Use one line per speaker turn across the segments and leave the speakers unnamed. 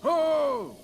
Ho!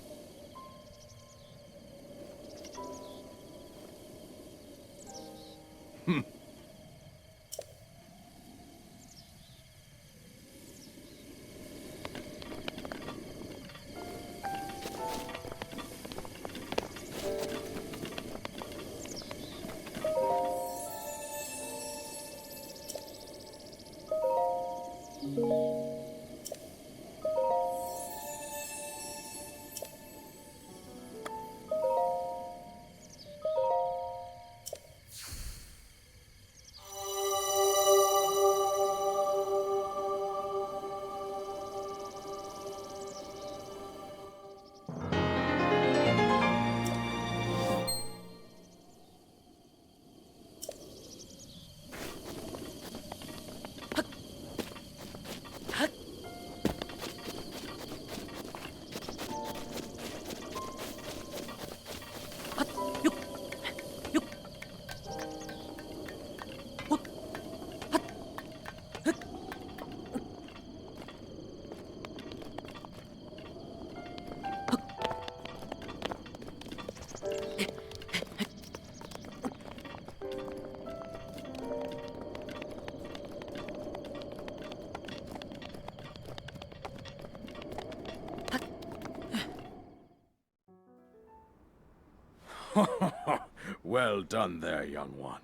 Well done there, young one.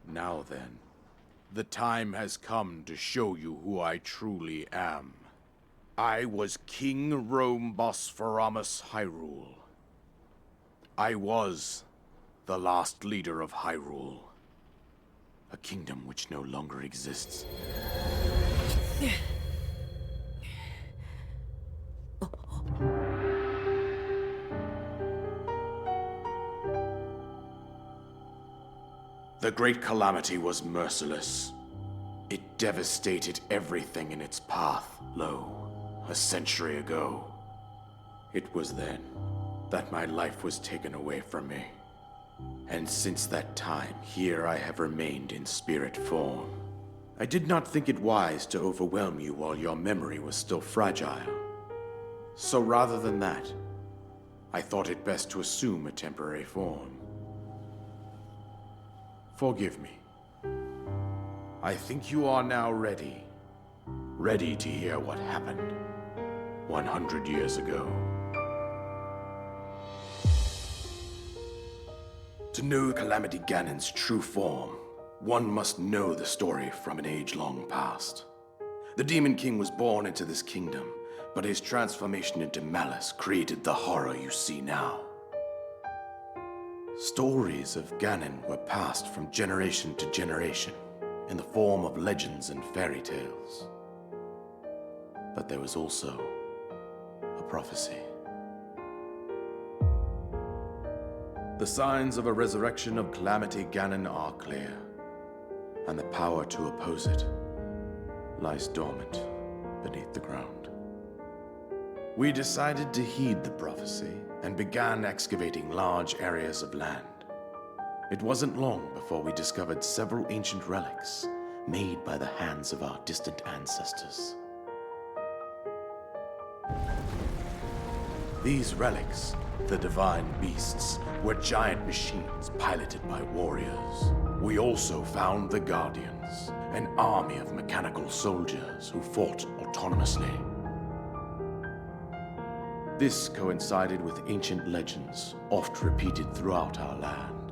Now then, the time has come to show you who I truly am. I was King Rome Bosphoramos Hyrule. I was the last leader of Hyrule, a kingdom which no longer exists. The Great Calamity was merciless. It devastated everything in its path, a century ago. It was then that my life was taken away from me. And since that time, here I have remained in spirit form. I did not think it wise to overwhelm you while your memory was still fragile. So rather than that, I thought it best to assume a temporary form. Forgive me. I think you are now ready. Ready to hear what happened 100 years ago. To know Calamity Ganon's true form, one must know the story from an age long past. The Demon King was born into this kingdom, but his transformation into malice created the horror you see now. Stories of Ganon were passed from generation to generation in the form of legends and fairy tales. But there was also a prophecy. The signs of a resurrection of Calamity Ganon are clear, and the power to oppose it lies dormant beneath the ground. We decided to heed the prophecy and began excavating large areas of land. It wasn't long before we discovered several ancient relics made by the hands of our distant ancestors. These relics, the divine beasts, were giant machines piloted by warriors. We also found the Guardians, an army of mechanical soldiers who fought autonomously. This coincided with ancient legends, oft repeated throughout our land.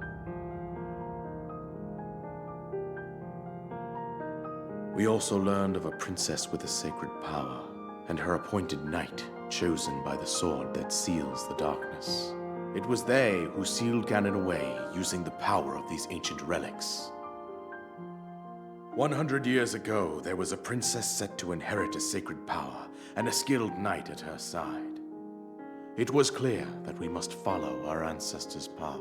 We also learned of a princess with a sacred power, and her appointed knight, chosen by the sword that seals the darkness. It was they who sealed Ganon away using the power of these ancient relics. 100 years ago, there was a princess set to inherit a sacred power and a skilled knight at her side. It was clear that we must follow our ancestors' path.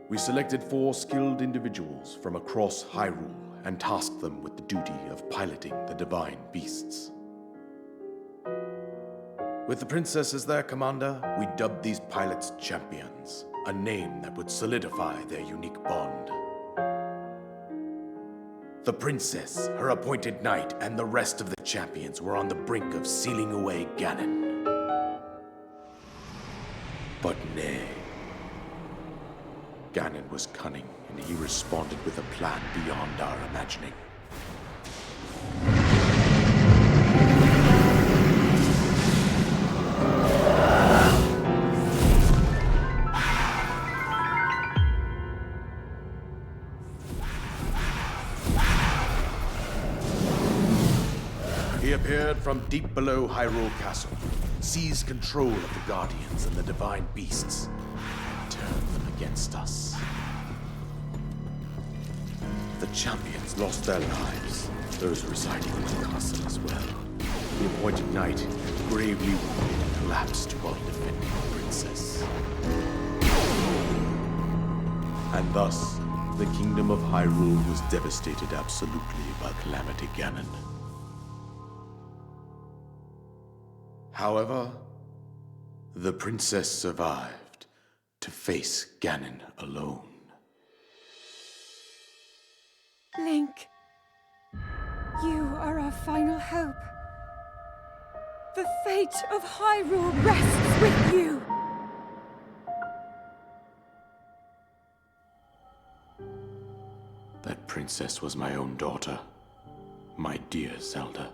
We selected 4 skilled individuals from across Hyrule and tasked them with the duty of piloting the divine beasts. With the princess as their commander, we dubbed these pilots champions, a name that would solidify their unique bond. The princess, her appointed knight, and the rest of the champions were on the brink of sealing away Ganon. But nay. Ganon was cunning, and he responded with a plan beyond our imagining. He appeared from deep below Hyrule Castle, seized control of the Guardians and the divine beasts, and turned them against us. The champions lost their lives, those residing in the castle as well. The appointed knight, gravely wounded, collapsed while defending the princess. And thus, the kingdom of Hyrule was devastated absolutely by Calamity Ganon. However, the princess survived to face Ganon alone.
Link, you are our final hope. The fate of Hyrule rests with you!
That princess was my own daughter, my dear Zelda.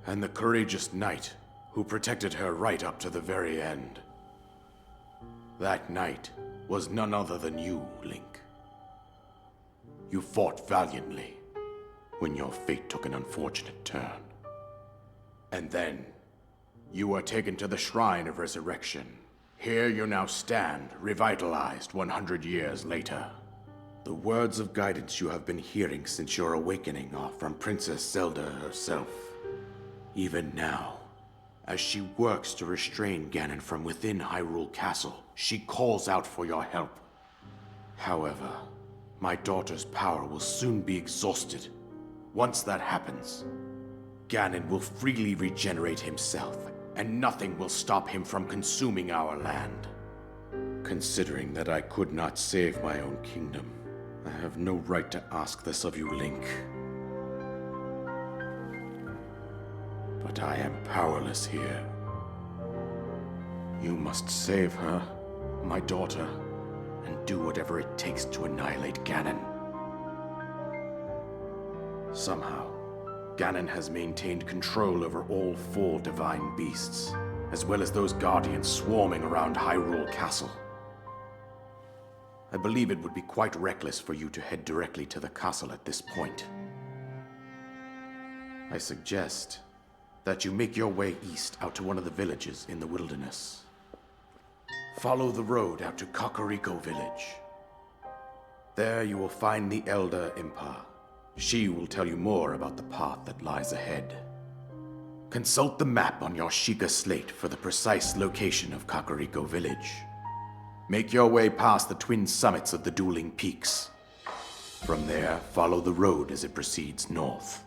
And the courageous knight who protected her right up to the very end. That knight was none other than you, Link. You fought valiantly when your fate took an unfortunate turn. And then, you were taken to the Shrine of Resurrection. Here you now stand, revitalized 100 years later. The words of guidance you have been hearing since your awakening are from Princess Zelda herself. Even now, as she works to restrain Ganon from within Hyrule Castle, she calls out for your help. However, my daughter's power will soon be exhausted. Once that happens, Ganon will freely regenerate himself, and nothing will stop him from consuming our land. Considering that I could not save my own kingdom, I have no right to ask this of you, Link. But I am powerless here. You must save her, my daughter, and do whatever it takes to annihilate Ganon. Somehow, Ganon has maintained control over all 4 divine beasts, as well as those guardians swarming around Hyrule Castle. I believe it would be quite reckless for you to head directly to the castle at this point. I suggest that you make your way east out to one of the villages in the wilderness. Follow the road out to Kakariko Village. There you will find the Elder Impa. She will tell you more about the path that lies ahead. Consult the map on your Sheikah slate for the precise location of Kakariko Village. Make your way past the twin summits of the dueling peaks. From there, follow the road as it proceeds north.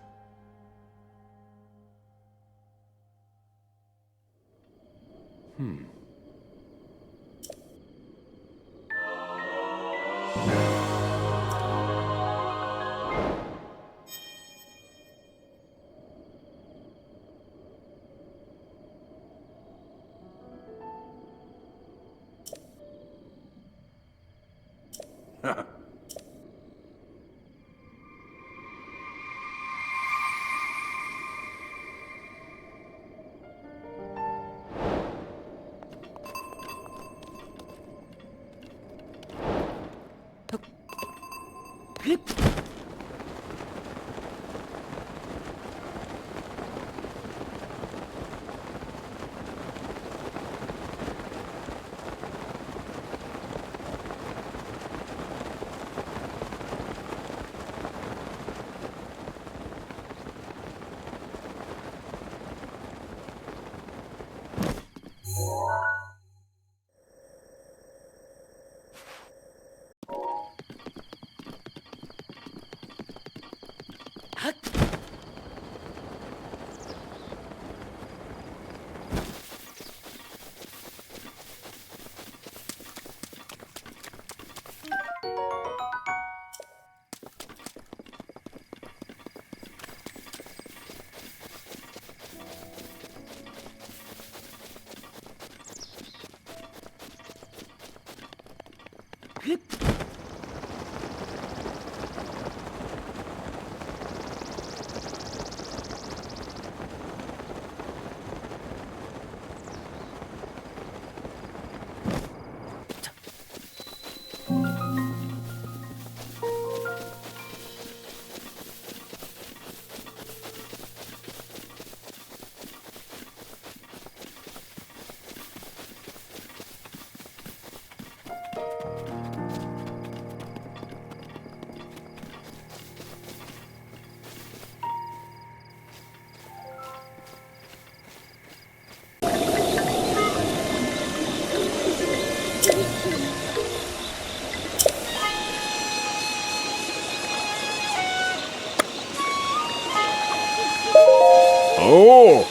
Oh!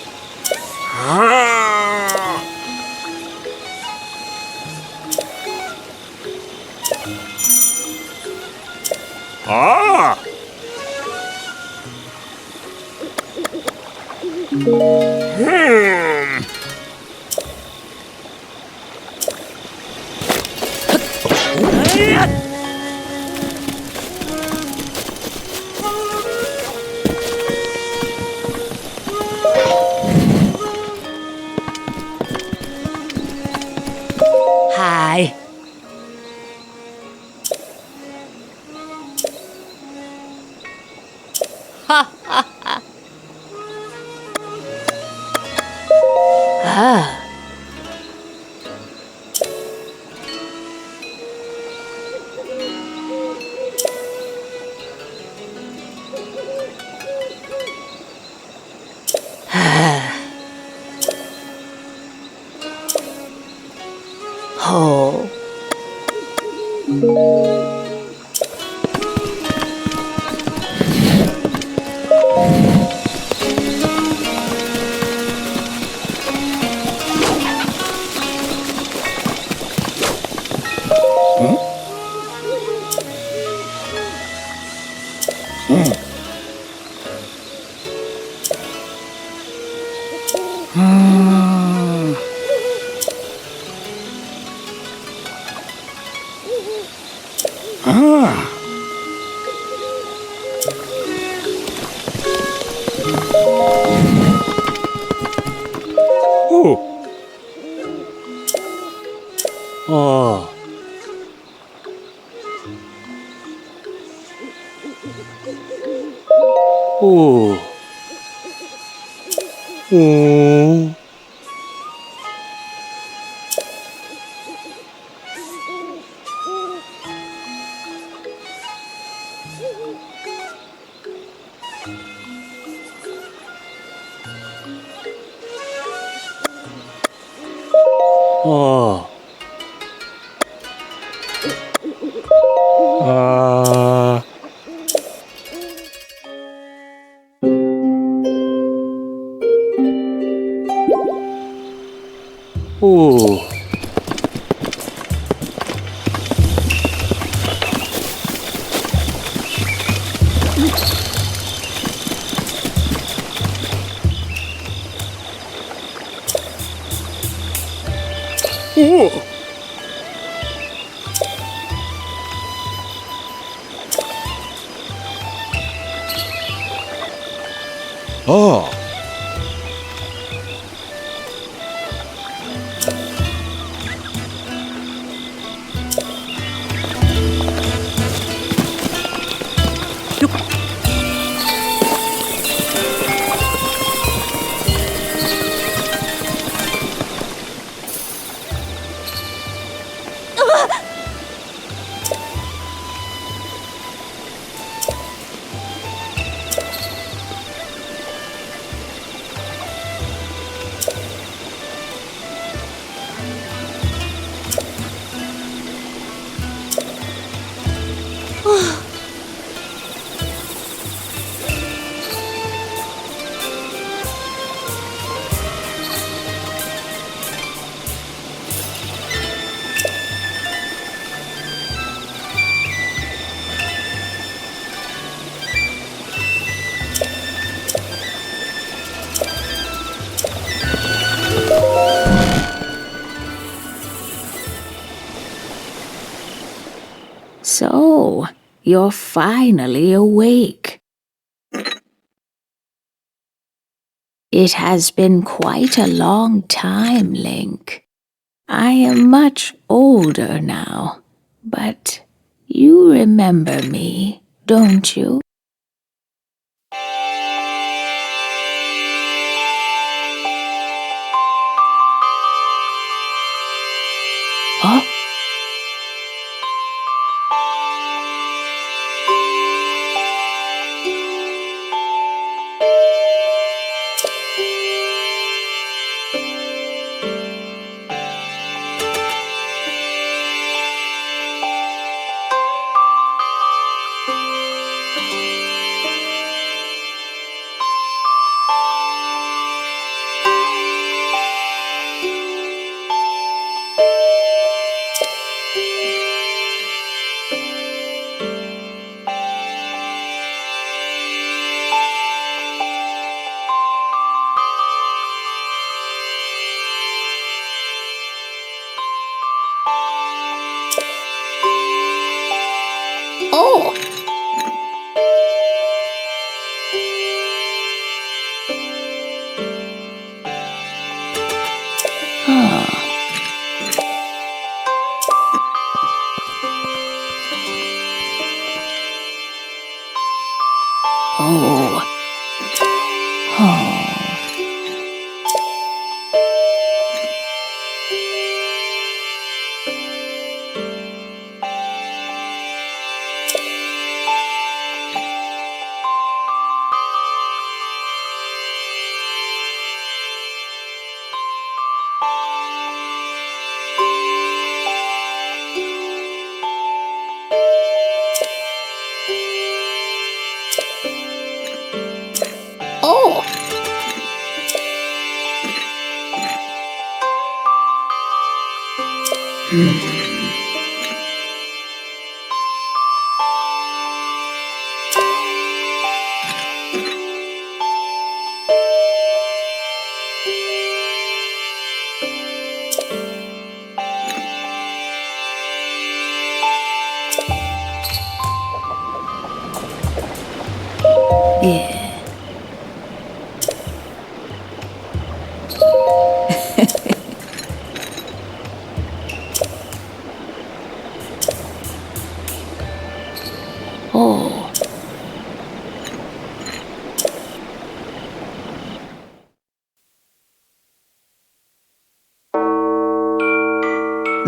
Ah! Ah! Hmm.
Hi. Ha ha ha. Ah. Oh.
Ah! Oh! Oh! Oh! Oh. Oh. Ah. Oh. Oh. Oh.
So, you're finally awake. It has been quite a long time, Link. I am much older now, but you remember me, don't you? Huh? Oh! Oh. Oh. Oh. Yeah. Oh.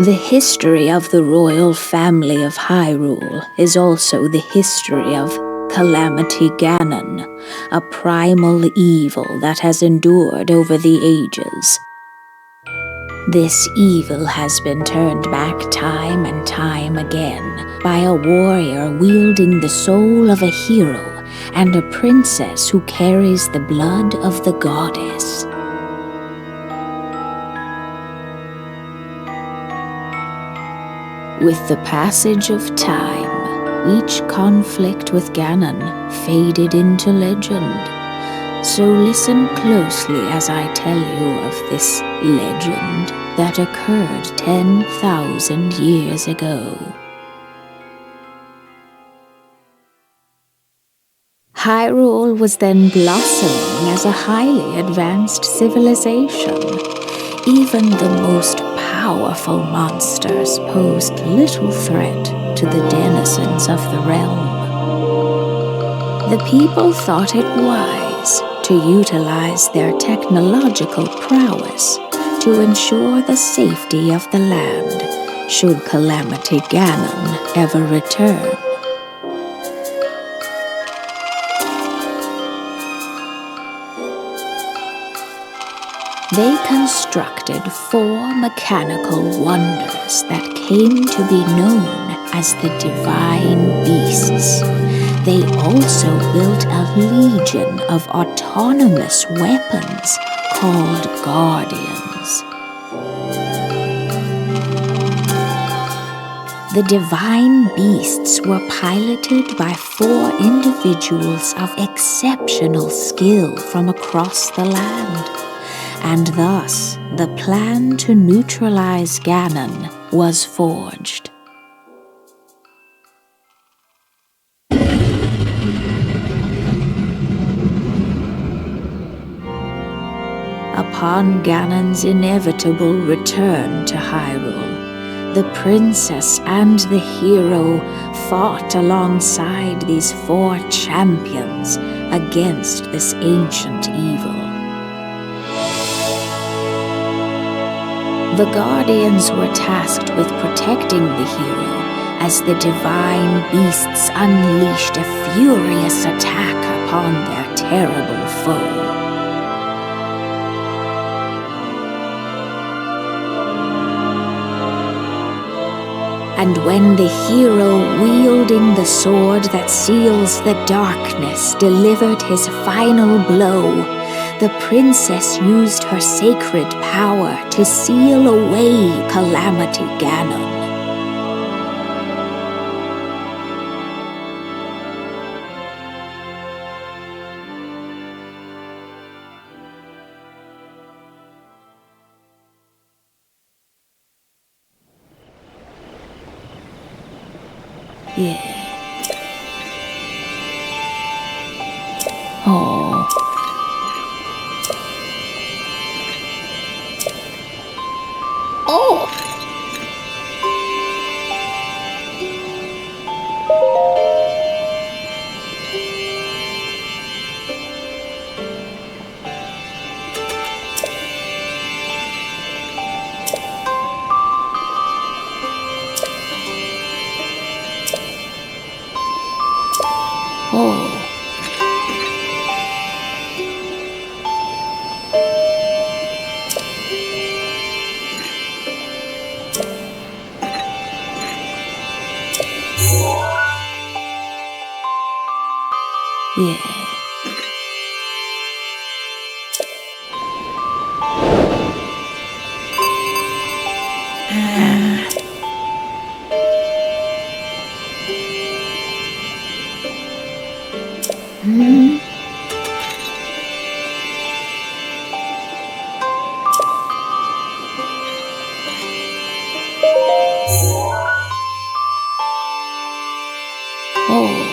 The history of the royal family of Hyrule is also the history of Calamity Ganon, a primal evil that has endured over the ages. This evil has been turned back time and time again by a warrior wielding the soul of a hero and a princess who carries the blood of the goddess. With the passage of time, each conflict with Ganon faded into legend. So listen closely as I tell you of this legend that occurred 10,000 years ago. Hyrule was then blossoming as a highly advanced civilization. Even the most powerful monsters posed little threat to the denizens of the realm. The people thought it wise to utilize their technological prowess to ensure the safety of the land should Calamity Ganon ever return. They constructed 4 mechanical wonders that came to be known as the Divine Beasts. They also built a legion of autonomous weapons called Guardians. The Divine Beasts were piloted by 4 individuals of exceptional skill from across the land. And thus, the plan to neutralize Ganon was forged. Upon Ganon's inevitable return to Hyrule, the princess and the hero fought alongside these 4 champions against this ancient evil. The Guardians were tasked with protecting the hero as the Divine Beasts unleashed a furious attack upon their terrible foe. And when the hero wielding the sword that seals the darkness delivered his final blow, the princess used her sacred power to seal away Calamity Ganon. Yeah. Oh. Oh. Oh. Yeah. Hmm? Oh.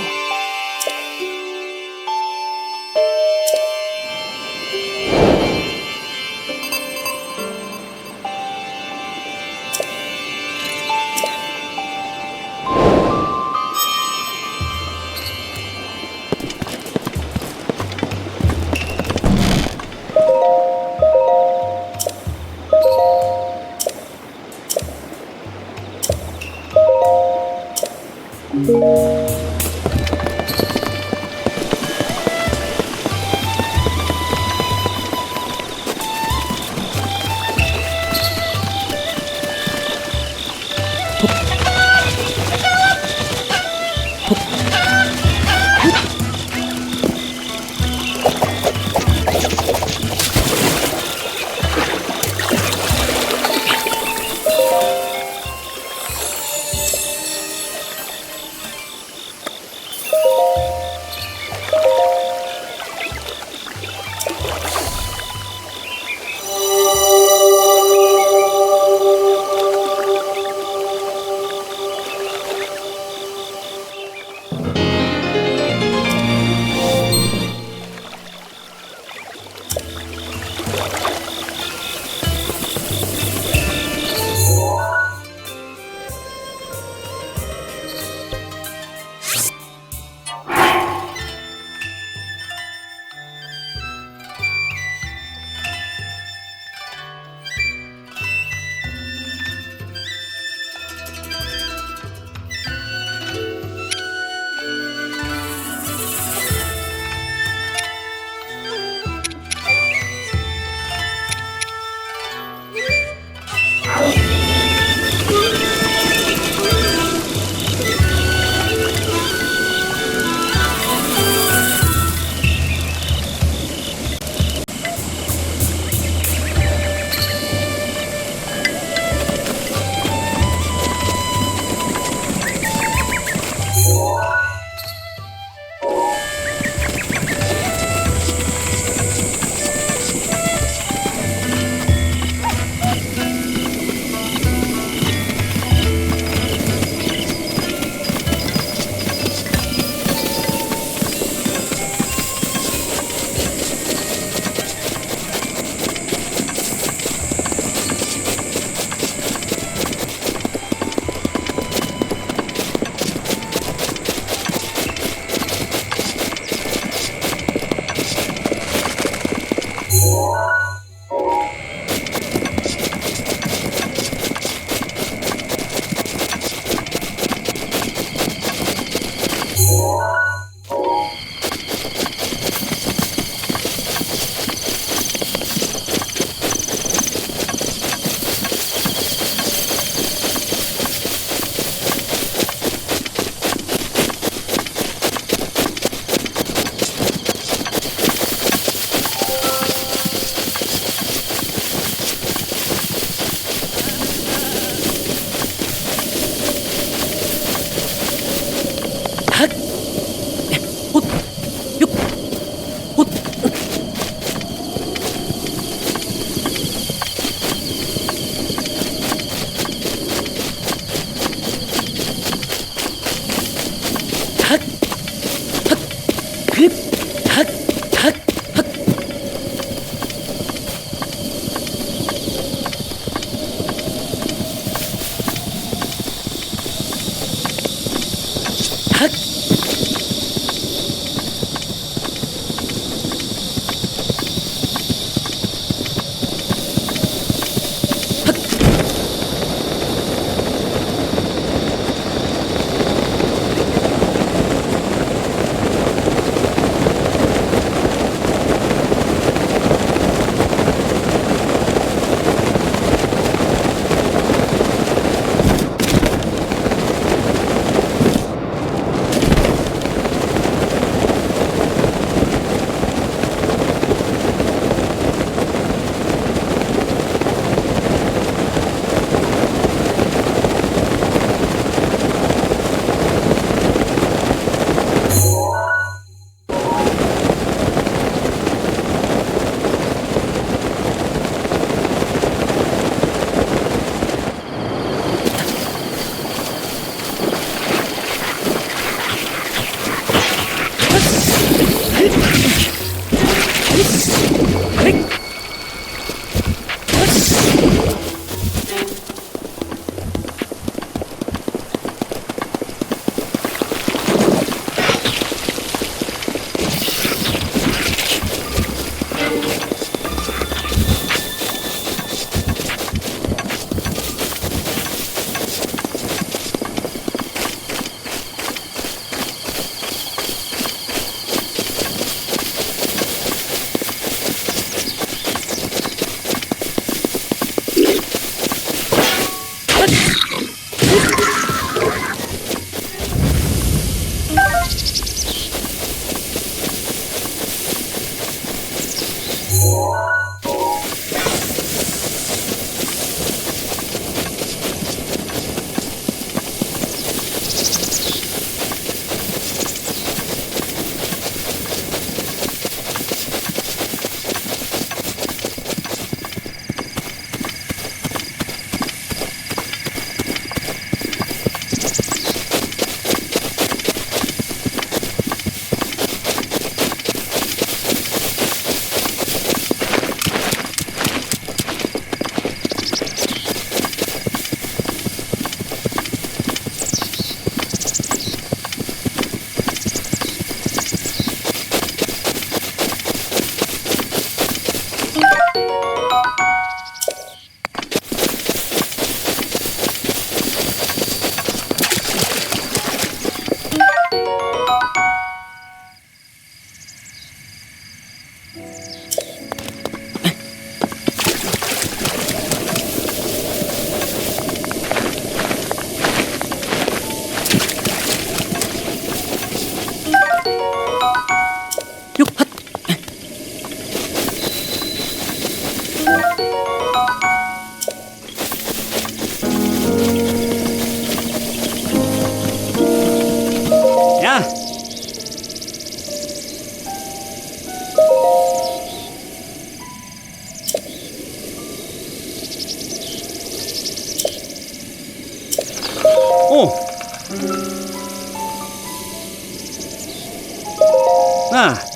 Ah.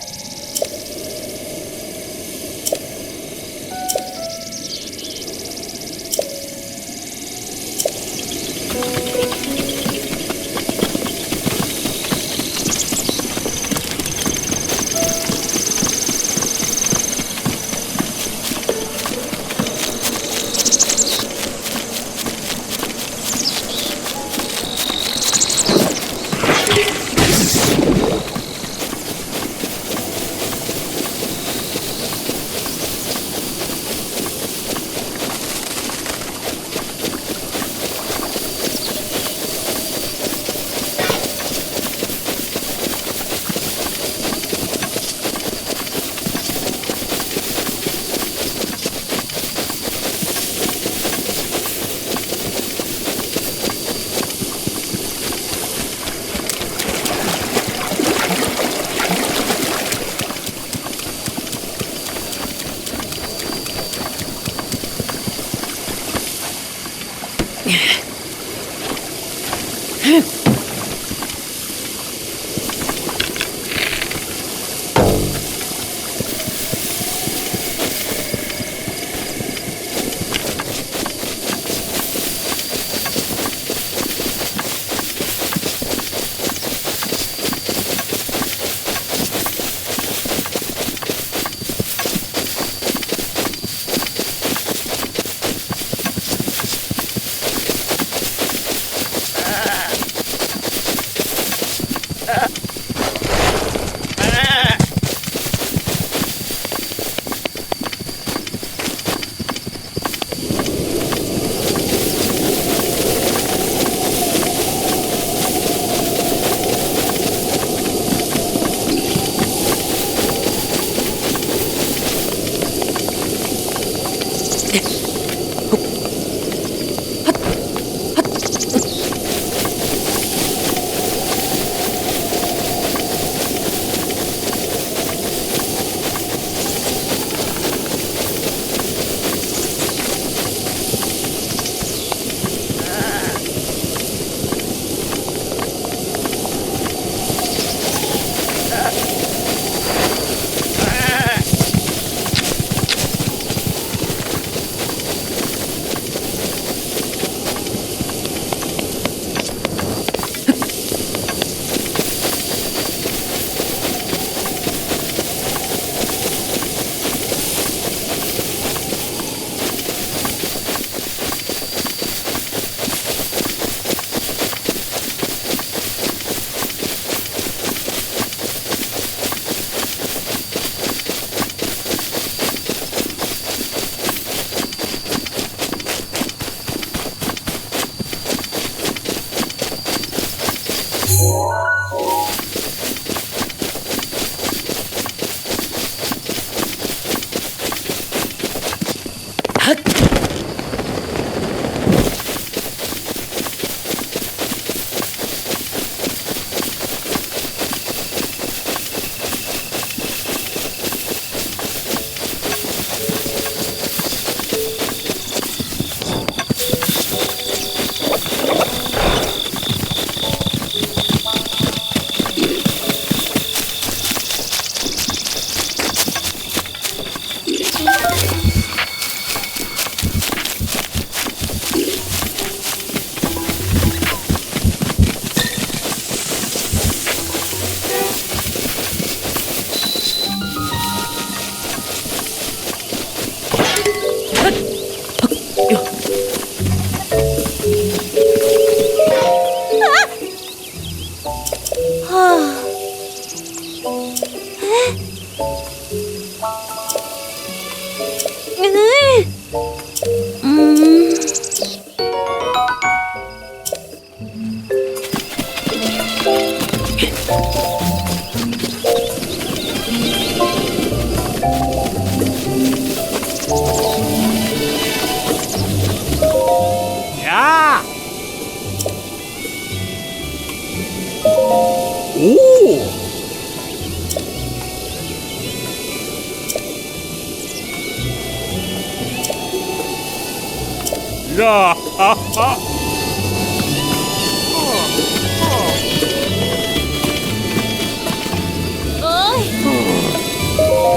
Ah, ah, ah.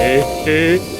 Eh, eh.